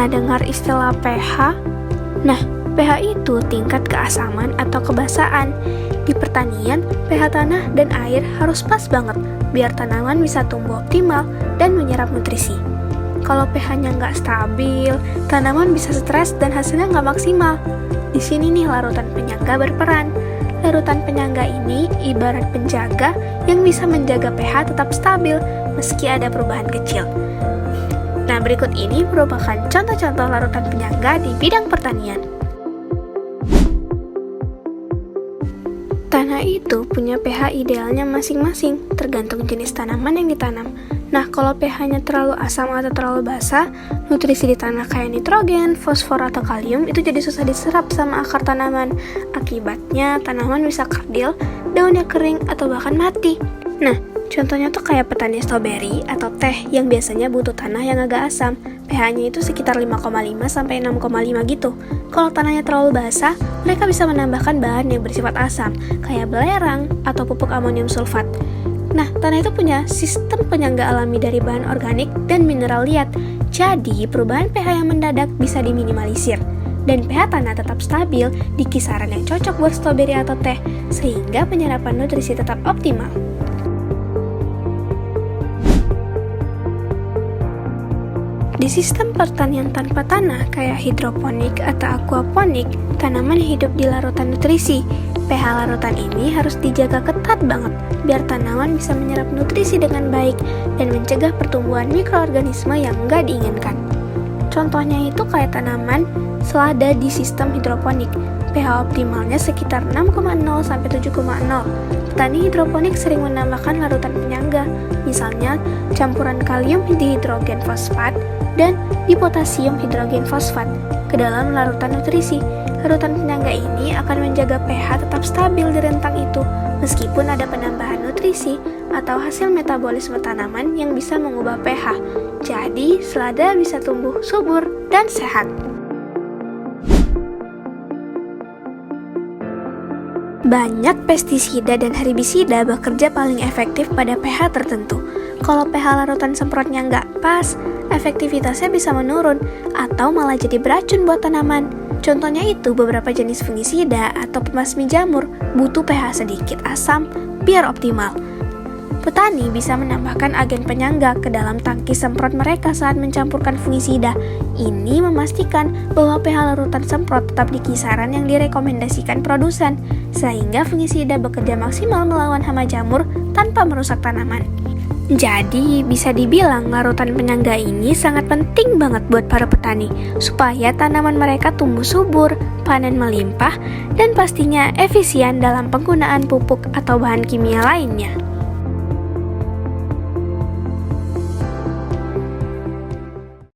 Pernah dengar istilah pH? Nah, pH itu tingkat keasaman atau kebasaan. Di pertanian, pH tanah dan air harus pas banget biar tanaman bisa tumbuh optimal dan menyerap nutrisi. Kalau pH-nya nggak stabil, tanaman bisa stres dan hasilnya nggak maksimal. Di sini nih larutan penyangga berperan. Larutan penyangga ini ibarat penjaga yang bisa menjaga pH tetap stabil meski ada perubahan kecil. Nah, berikut ini merupakan contoh-contoh larutan penyangga di bidang pertanian. Tanah itu punya pH idealnya masing-masing, tergantung jenis tanaman yang ditanam. Nah, kalau pH-nya terlalu asam atau terlalu basa, nutrisi di tanah kayak nitrogen, fosfor, atau kalium itu jadi susah diserap sama akar tanaman. Akibatnya, tanaman bisa kerdil, daunnya kering, atau bahkan mati. Nah, contohnya tuh kayak petani stroberi atau teh yang biasanya butuh tanah yang agak asam. pH-nya itu sekitar 5,5 sampai 6,5 gitu. Kalau tanahnya terlalu basah, mereka bisa menambahkan bahan yang bersifat asam, kayak belerang atau pupuk amonium sulfat. Nah, tanah itu punya sistem penyangga alami dari bahan organik dan mineral liat. Jadi, perubahan pH yang mendadak bisa diminimalisir. Dan pH tanah tetap stabil di kisaran yang cocok buat stroberi atau teh, sehingga penyerapan nutrisi tetap optimal. Di sistem pertanian tanpa tanah kayak hidroponik atau aquaponik, tanaman hidup di larutan nutrisi. pH larutan ini harus dijaga ketat banget biar tanaman bisa menyerap nutrisi dengan baik dan mencegah pertumbuhan mikroorganisme yang nggak diinginkan. Contohnya itu kayak tanaman selada di sistem hidroponik. pH optimalnya sekitar 6,0 sampai 7,0. Petani hidroponik sering menambahkan larutan penyangga, misalnya campuran kalium dihidrogen fosfat dan dipotasium hidrogen fosfat ke dalam larutan nutrisi. Larutan penyangga ini akan menjaga pH tetap stabil di rentang itu, meskipun ada penambahan nutrisi atau hasil metabolisme tanaman yang bisa mengubah pH. Jadi, selada bisa tumbuh subur dan sehat. Banyak pestisida dan herbisida bekerja paling efektif pada pH tertentu. Kalau pH larutan semprotnya nggak pas, efektivitasnya bisa menurun atau malah jadi beracun buat tanaman. Contohnya itu beberapa jenis fungisida atau pembasmi jamur butuh pH sedikit asam biar optimal. Petani bisa menambahkan agen penyangga ke dalam tangki semprot mereka saat mencampurkan fungisida. Ini memastikan bahwa pH larutan semprot tetap di kisaran yang direkomendasikan produsen, sehingga fungisida bekerja maksimal melawan hama jamur tanpa merusak tanaman. Jadi, bisa dibilang larutan penyangga ini sangat penting banget buat para petani, supaya tanaman mereka tumbuh subur, panen melimpah, dan pastinya efisien dalam penggunaan pupuk atau bahan kimia lainnya.